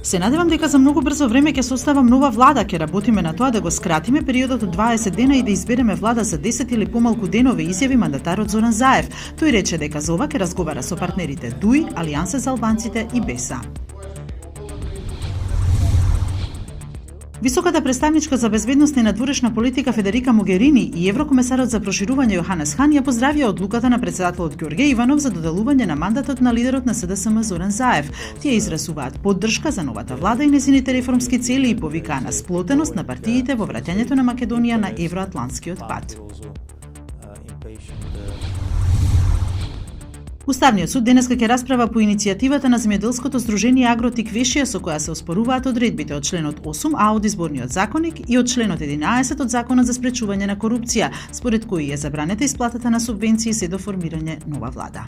Се надевам дека за многу брзо време ќе составам нова влада, ќе работиме на тоа да го скратиме периодот од 20 дена и да избереме влада за 10 или помалку денови, изјави мандатарот Зоран Заев. Тој рече дека за ова ќе разговара со партнерите ДУИ, Алијанса за албанците и БЕСА. Високата представничка за безбедност и надворешна политика Федерика Могерини и еврокомесарот за проширување Јоханес Хан ја поздравија одлуката на председателот Ѓорѓе Иванов за доделување на мандатот на лидерот на СДСМ Зоран Заев. Тие изразуваат поддршка за новата влада и нејзините реформски цели и повикаа на сплотеност на партиите во враќањето на Македонија на евроатлантскиот пат. Уставниот суд денеска ќе расправа по иницијативата на земјоделското здружение Агротик Вешија со која се оспоруваат одредбите од членот 8а од изборниот законник и од членот 11 од Законот за спречување на корупција, според кои е забранета исплатата на субвенции се до формирање нова влада.